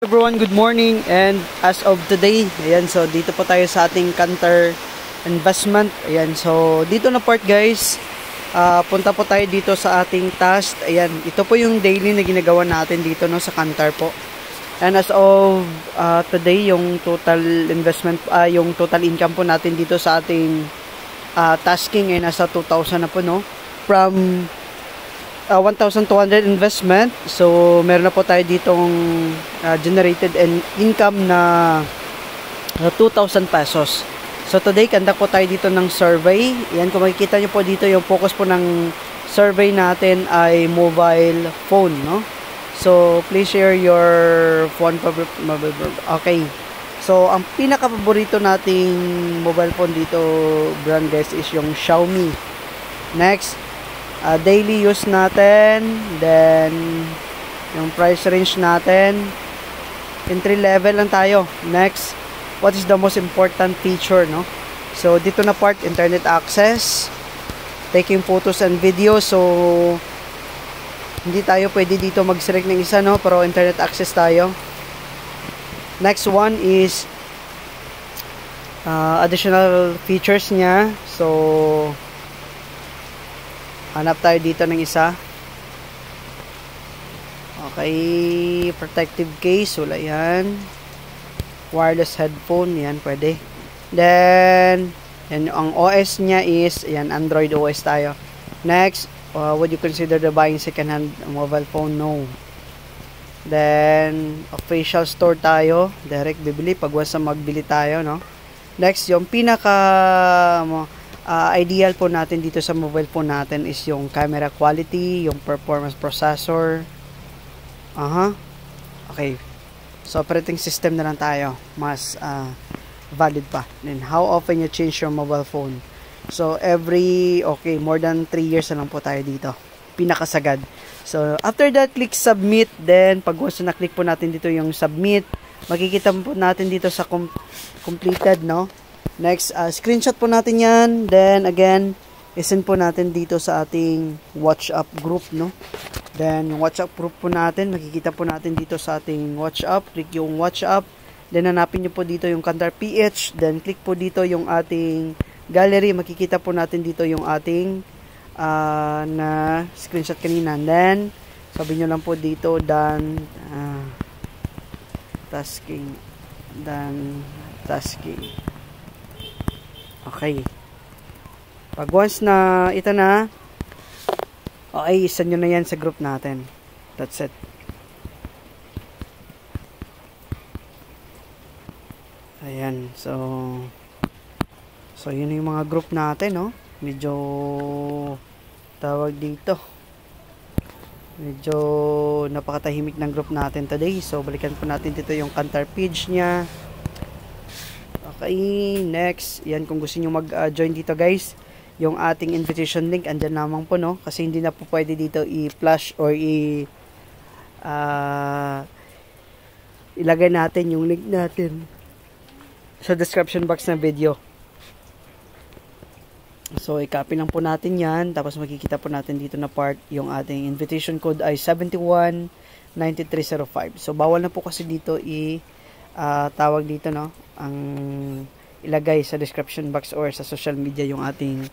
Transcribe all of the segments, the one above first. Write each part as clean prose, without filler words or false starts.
Everyone, good morning, and as of today, ayan, so dito po tayo sa ating Kantar investment. Ayan, so dito na part guys, punta po tayo dito sa ating task. Ayan, ito po yung daily na ginagawa natin dito no sa Kantar po. And as of today, yung total investment, yung total income po natin dito sa ating tasking ay nasa 2,000 na po no, from 1,200 investment. So meron na po tayo ditong generated income na 2,000 pesos. So today conduct po tayo dito ng survey. Yan, kung makikita nyo po dito, yung focus po ng survey natin ay mobile phone, no? So please share your phone. Okay, so ang pinaka paborito nating mobile phone dito brand guys is yung Xiaomi. Next, daily use natin, then yung price range natin, entry level lang tayo. Next, what is the most important feature, no? So dito na part, internet access, taking photos and videos. So hindi tayo pwede dito mag-select ng isa, no, pero internet access tayo. Next one is additional features niya. So hanap tayo dito ng isa. Okay, protective case, wala yan. Wireless headphone, yan pwede. Then yan, ang OS niya is yan, Android OS tayo. Next, would you consider the buying second-hand mobile phone? No. Then official store tayo, direct bibili pag once na magbili tayo, no. Next, yung pinaka ideal po natin dito sa mobile phone natin is yung camera quality, yung performance processor. Okay. So operating system na lang tayo, mas valid pa. Then how often you change your mobile phone? So more than 3 years na lang po tayo dito. Pinakasagad. So after that, click submit. Then pag once na click po natin dito yung submit, makikita po natin dito sa completed, no. Next, screenshot po natin yan. Then, again, isend po natin dito sa ating WhatsApp group, no? Then, yung WhatsApp group po natin, makikita po natin dito sa ating WhatsApp. Click yung WhatsApp. Then, hanapin nyo po dito yung Kantar PH. Then, click po dito yung ating gallery. Makikita po natin dito yung ating na screenshot kanina. Then, sabi nyo lang po dito, done tasking. Done tasking. Okay. Pag once na ito na, okay, isa nyo na yan sa group natin. That's it. Ayan. So yun yung mga group natin, no? Medyo tawag dito. Medyo napakatahimik ng group natin today. So balikan po natin dito yung Kantar page niya. Okay, next. Yan, kung gusto nyo mag-join dito guys, yung ating invitation link, andyan lamang po, no? Kasi hindi na po pwede dito i-flash or ilagay natin yung link natin sa description box ng video. So, i-copy lang po natin yan. Tapos makikita po natin dito na part, yung ating invitation code ay 719305. So, bawal na po kasi dito tawag dito, no, ang ilagay sa description box or sa social media yung ating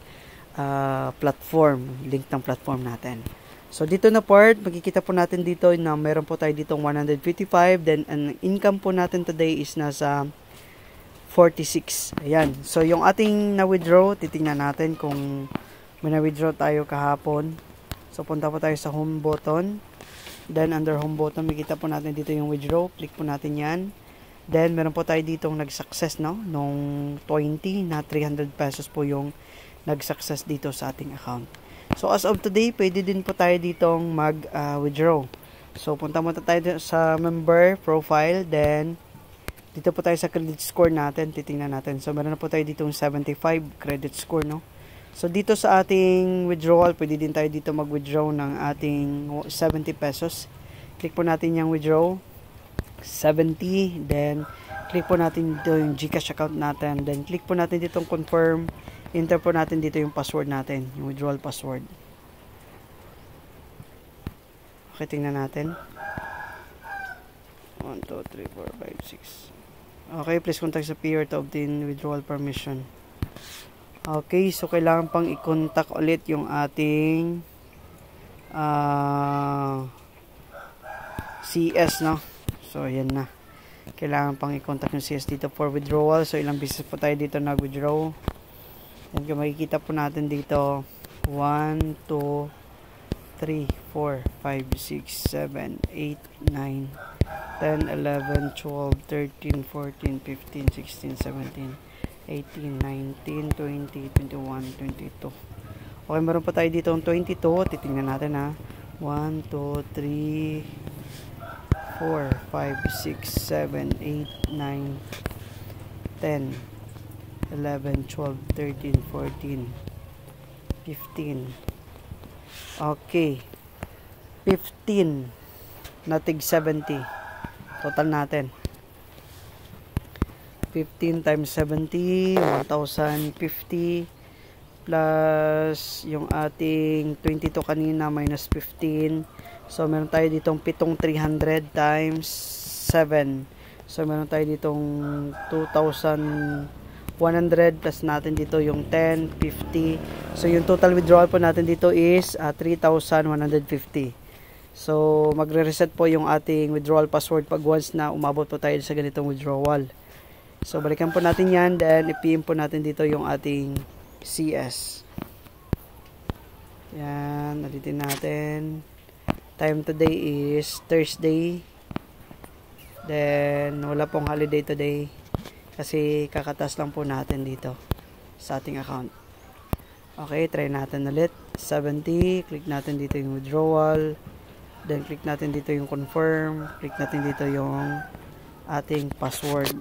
platform, link ng platform natin. So dito na part, makikita po natin dito na meron po tayo ditong 155, then ang income po natin today is nasa 46. Ayan. So yung ating na-withdraw, titingnan natin kung may na-withdraw tayo kahapon. So punta po tayo sa home button. Then under home button, makikita po natin dito yung withdraw. Click po natin yan. Then, meron po tayo ditong nag-success, no? Nung 20 na 300 pesos po yung nag-success dito sa ating account. So, as of today, pwede din po tayo ditong mag-withdraw. So, punta muna tayo sa member profile. Then, dito po tayo sa credit score natin. Titingnan natin. So, meron na po tayo ditong 75 credit score, no? So, dito sa ating withdrawal, pwede din tayo dito mag-withdraw ng ating 70 pesos. Click po natin yung withdraw. 70, then click po natin dito yung GCash account natin, then click po natin dito yung confirm, enter po natin dito yung password natin, yung withdrawal password. Okay, tingnan natin. 1, 2, 3, 4, 5, 6. Okay, please contact sa peer to obtain withdrawal permission. Okay, so kailangan pang i-contact ulit yung ating CS, no? So, yan na. Kailangan pang i-contact yung CS dito for withdrawal. So, ilang beses po tayo dito nag-withdraw. Yan, kung makikita po natin dito, 1, 2, 3, 4, 5, 6, 7, 8, 9, 10, 11, 12, 13, 14, 15, 16, 17, 18, 19, 20, 21, 22. Okay, meron pa tayo dito ang 22. Titingnan natin ha. 1, 2, 3, 4, 5, 6, 7, 8, 9, 10, 11, 12, 13, 14, 15. Okay. 15 na tig 70. Total natin. 15 times 70, 1,050 plus yung ating 22 kanina minus 15. So, meron tayo ditong 7,300 times 7. So, meron tayo ditong 2,100 plus natin dito yung 10, 50. So, yung total withdrawal po natin dito is 3,150. So, magre-reset po yung ating withdrawal password pag once na umabot po tayo sa ganitong withdrawal. So, balikan po natin yan. Then, i-PM po natin dito yung ating CS. Yan. Nalitin natin. Time today is Thursday. Then, wala pong holiday today. Kasi, kakatas lang po natin dito sa ating account. Okay, try natin ulit. 70. Click natin dito yung withdrawal. Then, click natin dito yung confirm. Click natin dito yung ating password.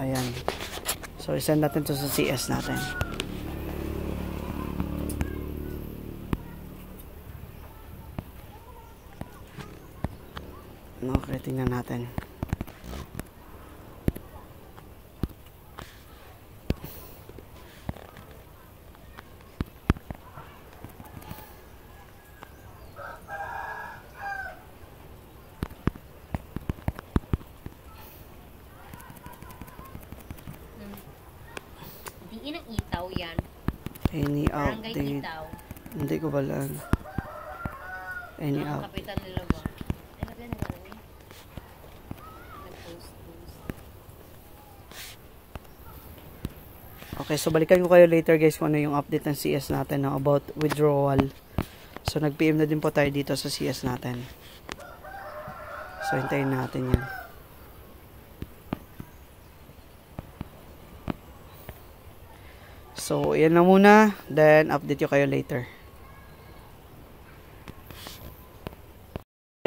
Ayan. So, isend natin to sa CS natin. Okay, tingnan natin. Inang itaw yan. Any Barangay update? Itaw. Hindi ko ba lang. Any Ang update? kapitan nila ba? Ano ba nila rin? Nag-post. Okay, so balikan ko kayo later guys kung ano yung update ng CS natin no, about withdrawal. So nag-PM na din po tayo dito sa CS natin. So hintayin natin yan. So yan na muna, then update ko kayo later.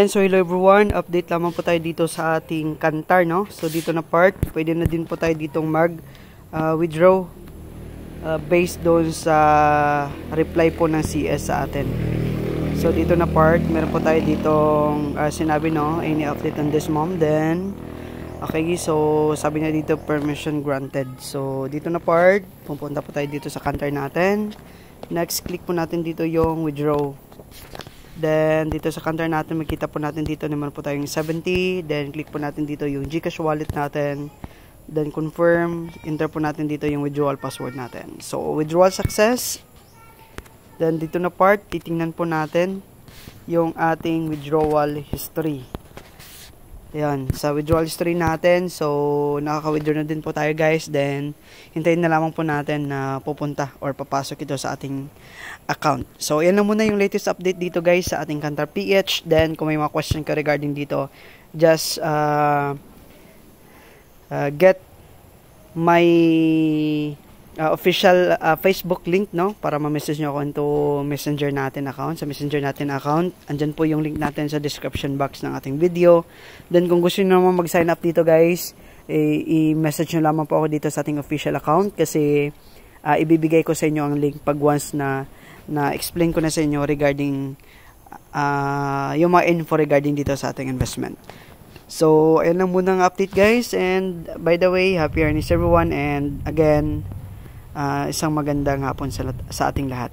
And so hello everyone, update lamang po tayo dito sa ating Kantar, no? So dito na part, pwede na din po tayo ditong mag withdraw based doon sa reply po ng CS sa atin. So dito na part, meron po tayo ditong sinabi, no, any update on this mom. Then okay, so sabi niya dito permission granted. So dito na part, pupunta po tayo dito sa Kantar natin. Next, click po natin dito yung withdraw. Then dito sa Kantar natin, makita po natin dito naman po tayong 70. Then click po natin dito yung GCash wallet natin. Then confirm, enter po natin dito yung withdrawal password natin. So withdrawal success. Then dito na part, titingnan po natin yung ating withdrawal history. Ayan, sa withdrawal history natin, so nakaka-withdraw na din po tayo guys. Then hintayin na lamang po natin na pupunta or papasok ito sa ating account. So yan na muna yung latest update dito guys sa ating Kantar PH. Then kung may mga question ka regarding dito, just get my official Facebook link, no, para ma-message nyo ako into messenger natin account. Sa messenger natin account, andyan po yung link natin sa description box ng ating video. Then kung gusto nyo naman mag-sign up dito guys, i-message nyo lamang po ako dito sa ating official account. Kasi ibibigay ko sa inyo ang link pag once na explain ko na sa inyo regarding yung mga info regarding dito sa ating investment. So ayan lang muna ang update guys. And by the way, happy earnings everyone. And again, isang magandang hapon sa ating lahat.